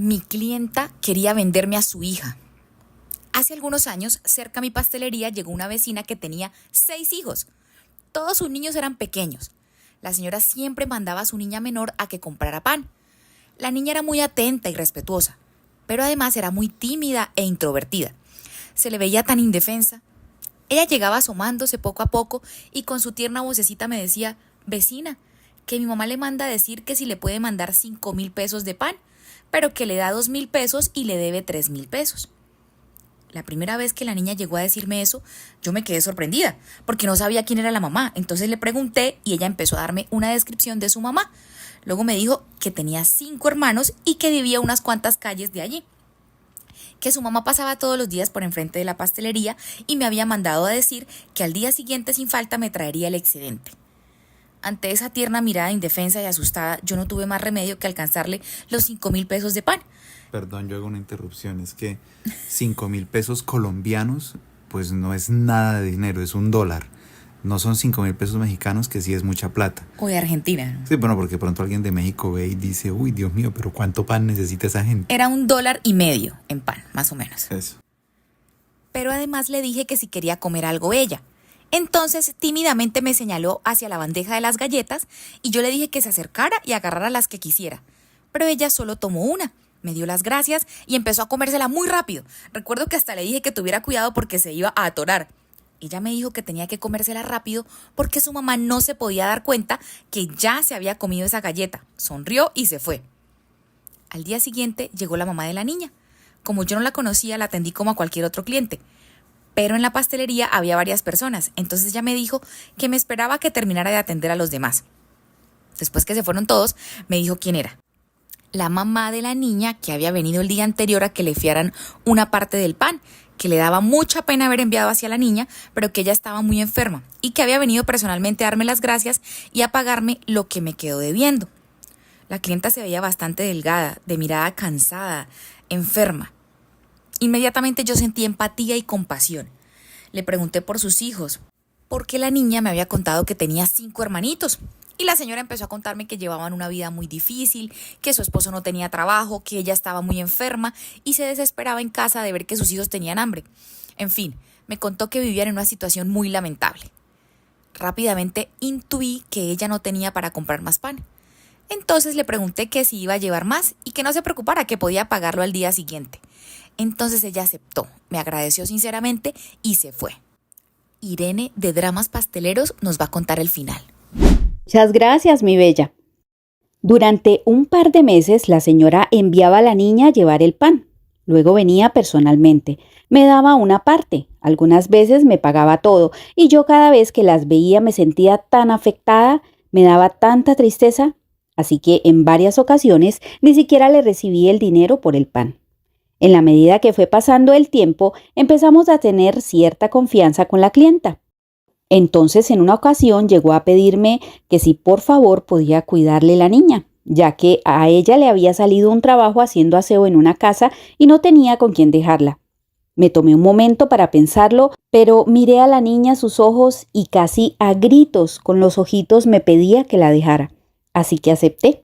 Mi clienta quería venderme a su hija. Hace algunos años, cerca a mi pastelería llegó una vecina que tenía 6 hijos. Todos sus niños eran pequeños. La señora siempre mandaba a su niña menor a que comprara pan. La niña era muy atenta y respetuosa, pero además era muy tímida e introvertida. Se le veía tan indefensa. Ella llegaba asomándose poco a poco y con su tierna vocecita me decía: vecina, que mi mamá le manda a decir que si le puede mandar 5,000 pesos de pan, pero que le da 2,000 pesos y le debe 3,000 pesos. La primera vez que la niña llegó a decirme eso, yo me quedé sorprendida, porque no sabía quién era la mamá. Entonces le pregunté y ella empezó a darme una descripción de su mamá. Luego me dijo que tenía 5 hermanos y que vivía unas cuantas calles de allí. Que su mamá pasaba todos los días por enfrente de la pastelería y me había mandado a decir que al día siguiente sin falta me traería el excedente. Ante esa tierna mirada indefensa y asustada, yo no tuve más remedio que alcanzarle los 5,000 pesos de pan. Perdón, yo hago una interrupción. Es que 5,000 pesos colombianos, pues no es nada de dinero, es $1. No son 5,000 pesos mexicanos, que sí es mucha plata. O de Argentina, ¿no? Sí, bueno, porque pronto alguien de México ve y dice: uy, Dios mío, pero ¿cuánto pan necesita esa gente? Era $1.50 en pan, más o menos. Eso. Pero además le dije que si quería comer algo ella. Entonces tímidamente me señaló hacia la bandeja de las galletas y yo le dije que se acercara y agarrara las que quisiera. Pero ella solo tomó una, me dio las gracias y empezó a comérsela muy rápido. Recuerdo que hasta le dije que tuviera cuidado porque se iba a atorar. Ella me dijo que tenía que comérsela rápido porque su mamá no se podía dar cuenta que ya se había comido esa galleta. Sonrió y se fue. Al día siguiente llegó la mamá de la niña. Como yo no la conocía, la atendí como a cualquier otro cliente. Pero en la pastelería había varias personas, entonces ella me dijo que me esperaba que terminara de atender a los demás. Después que se fueron todos, me dijo quién era. La mamá de la niña que había venido el día anterior a que le fiaran una parte del pan, que le daba mucha pena haber enviado hacia la niña, pero que ella estaba muy enferma y que había venido personalmente a darme las gracias y a pagarme lo que me quedó debiendo. La clienta se veía bastante delgada, de mirada cansada, enferma. Inmediatamente yo sentí empatía y compasión. Le pregunté por sus hijos, porque la niña me había contado que tenía 5 hermanitos. Y la señora empezó a contarme que llevaban una vida muy difícil, que su esposo no tenía trabajo, que ella estaba muy enferma y se desesperaba en casa de ver que sus hijos tenían hambre. En fin, me contó que vivían en una situación muy lamentable. Rápidamente intuí que ella no tenía para comprar más pan. Entonces le pregunté que si iba a llevar más y que no se preocupara, que podía pagarlo al día siguiente. Entonces ella aceptó, me agradeció sinceramente y se fue. Irene de Dramas Pasteleros nos va a contar el final. Muchas gracias, mi bella. Durante un par de meses la señora enviaba a la niña a llevar el pan. Luego venía personalmente. Me daba una parte. Algunas veces me pagaba todo y yo cada vez que las veía me sentía tan afectada, me daba tanta tristeza. Así que en varias ocasiones ni siquiera le recibí el dinero por el pan. En la medida que fue pasando el tiempo, empezamos a tener cierta confianza con la clienta. Entonces, en una ocasión llegó a pedirme que si por favor podía cuidarle la niña, ya que a ella le había salido un trabajo haciendo aseo en una casa y no tenía con quién dejarla. Me tomé un momento para pensarlo, pero miré a la niña a sus ojos y casi a gritos con los ojitos me pedía que la dejara. Así que acepté.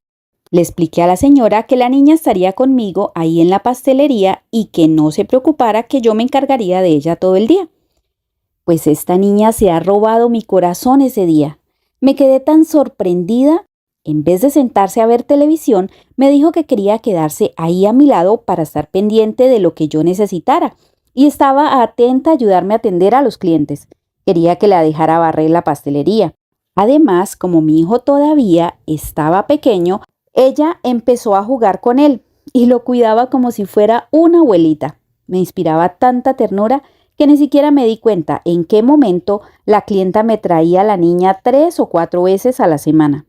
Le expliqué a la señora que la niña estaría conmigo ahí en la pastelería y que no se preocupara, que yo me encargaría de ella todo el día. Pues esta niña se ha robado mi corazón ese día. Me quedé tan sorprendida. En vez de sentarse a ver televisión, me dijo que quería quedarse ahí a mi lado para estar pendiente de lo que yo necesitara y estaba atenta a ayudarme a atender a los clientes. Quería que la dejara barrer la pastelería. Además, como mi hijo todavía estaba pequeño, ella empezó a jugar con él y lo cuidaba como si fuera una abuelita. Me inspiraba tanta ternura que ni siquiera me di cuenta en qué momento la clienta me traía a la niña 3 o 4 veces a la semana.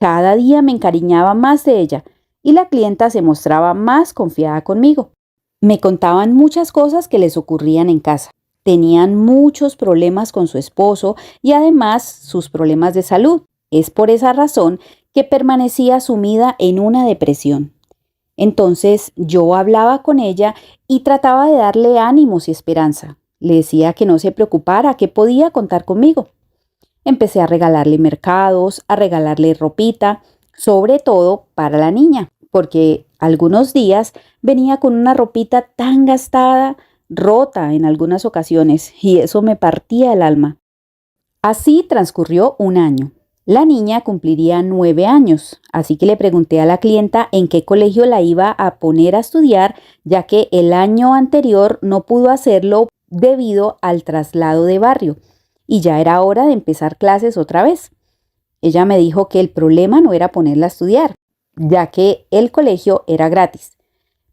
Cada día me encariñaba más de ella y la clienta se mostraba más confiada conmigo. Me contaban muchas cosas que les ocurrían en casa. Tenían muchos problemas con su esposo y además sus problemas de salud. Es por esa razón que permanecía sumida en una depresión. Entonces yo hablaba con ella y trataba de darle ánimos y esperanza. Le decía que no se preocupara, que podía contar conmigo. Empecé a regalarle mercados, a regalarle ropita, sobre todo para la niña, porque Algunos días venía con una ropita tan gastada, rota en algunas ocasiones, y eso me partía el alma. Así transcurrió un año. La niña cumpliría 9 años, así que le pregunté a la clienta en qué colegio la iba a poner a estudiar, ya que el año anterior no pudo hacerlo debido al traslado de barrio, y ya era hora de empezar clases otra vez. Ella me dijo que el problema no era ponerla a estudiar, ya que el colegio era gratis,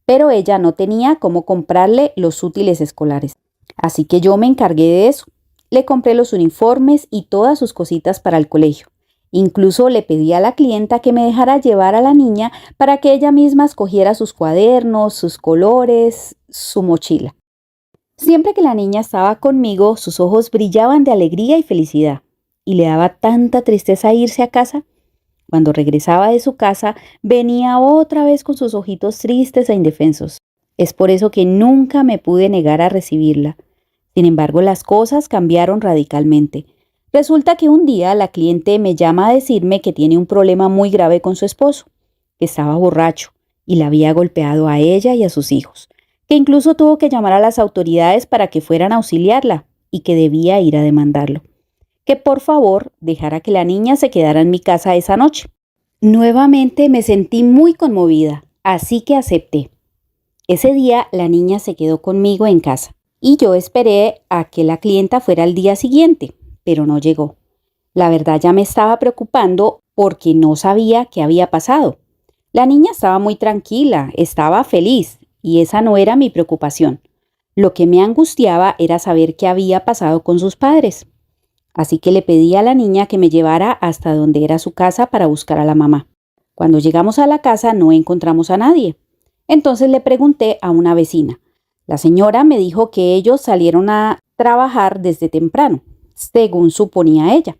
pero ella no tenía cómo comprarle los útiles escolares. Así que yo me encargué de eso. Le compré los uniformes y todas sus cositas para el colegio. Incluso le pedí a la clienta que me dejara llevar a la niña para que ella misma escogiera sus cuadernos, sus colores, su mochila. Siempre que la niña estaba conmigo, sus ojos brillaban de alegría y felicidad, y le daba tanta tristeza irse a casa. Cuando regresaba de su casa, venía otra vez con sus ojitos tristes e indefensos. Es por eso que nunca me pude negar a recibirla. Sin embargo, las cosas cambiaron radicalmente. Resulta que un día la cliente me llama a decirme que tiene un problema muy grave con su esposo, que estaba borracho y la había golpeado a ella y a sus hijos, que incluso tuvo que llamar a las autoridades para que fueran a auxiliarla y que debía ir a demandarlo. Que por favor dejara que la niña se quedara en mi casa esa noche. Nuevamente me sentí muy conmovida, así que acepté. Ese día la niña se quedó conmigo en casa y yo esperé a que la clienta fuera al día siguiente, pero no llegó. La verdad ya me estaba preocupando porque no sabía qué había pasado. La niña estaba muy tranquila, estaba feliz y esa no era mi preocupación. Lo que me angustiaba era saber qué había pasado con sus padres. Así que le pedí a la niña que me llevara hasta donde era su casa para buscar a la mamá. Cuando llegamos a la casa no encontramos a nadie. Entonces le pregunté a una vecina. La señora me dijo que ellos salieron a trabajar desde temprano, según suponía ella.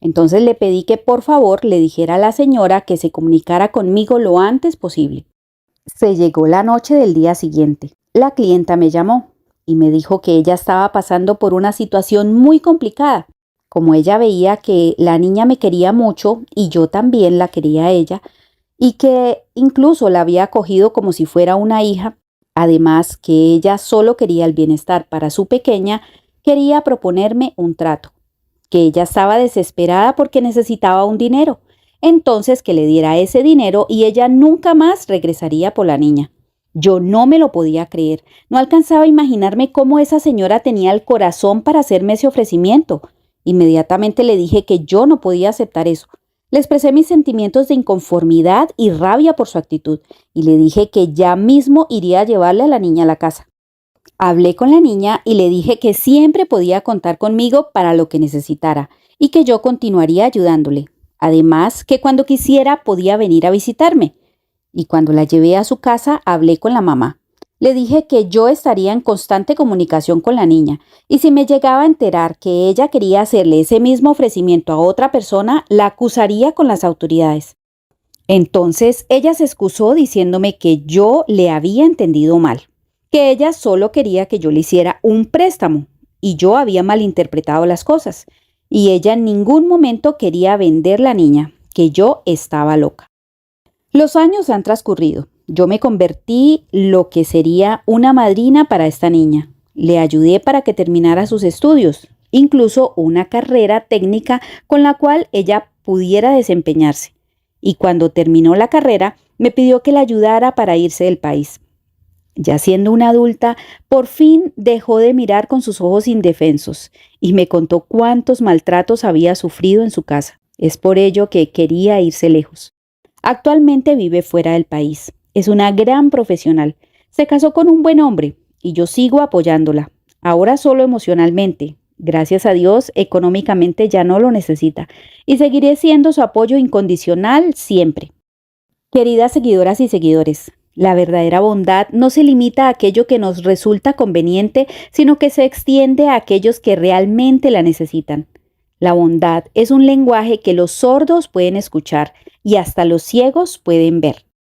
Entonces le pedí que por favor le dijera a la señora que se comunicara conmigo lo antes posible. Se llegó la noche del día siguiente. La clienta me llamó y me dijo que ella estaba pasando por una situación muy complicada. Como ella veía que la niña me quería mucho y yo también la quería a ella, y que incluso la había acogido como si fuera una hija, además que ella solo quería el bienestar para su pequeña, quería proponerme un trato, que ella estaba desesperada porque necesitaba un dinero, entonces que le diera ese dinero y ella nunca más regresaría por la niña. Yo no me lo podía creer, no alcanzaba a imaginarme cómo esa señora tenía el corazón para hacerme ese ofrecimiento. Inmediatamente le dije que yo no podía aceptar eso. Le expresé mis sentimientos de inconformidad y rabia por su actitud y le dije que ya mismo iría a llevarle a la niña a la casa. Hablé con la niña y le dije que siempre podía contar conmigo para lo que necesitara y que yo continuaría ayudándole. Además, que cuando quisiera podía venir a visitarme. Y cuando la llevé a su casa, hablé con la mamá. Le dije que yo estaría en constante comunicación con la niña y si me llegaba a enterar que ella quería hacerle ese mismo ofrecimiento a otra persona, la acusaría con las autoridades. Entonces ella se excusó diciéndome que yo le había entendido mal, que ella solo quería que yo le hiciera un préstamo y yo había malinterpretado las cosas y ella en ningún momento quería vender la niña, que yo estaba loca. Los años han transcurrido. Yo me convertí lo que sería una madrina para esta niña. Le ayudé para que terminara sus estudios, incluso una carrera técnica con la cual ella pudiera desempeñarse. Y cuando terminó la carrera, me pidió que la ayudara para irse del país. Ya siendo una adulta, por fin dejó de mirar con sus ojos indefensos y me contó cuántos maltratos había sufrido en su casa. Es por ello que quería irse lejos. Actualmente vive fuera del país. Es una gran profesional. Se casó con un buen hombre y yo sigo apoyándola. Ahora solo emocionalmente. Gracias a Dios, económicamente ya no lo necesita y seguiré siendo su apoyo incondicional siempre. Queridas seguidoras y seguidores, la verdadera bondad no se limita a aquello que nos resulta conveniente, sino que se extiende a aquellos que realmente la necesitan. La bondad es un lenguaje que los sordos pueden escuchar y hasta los ciegos pueden ver.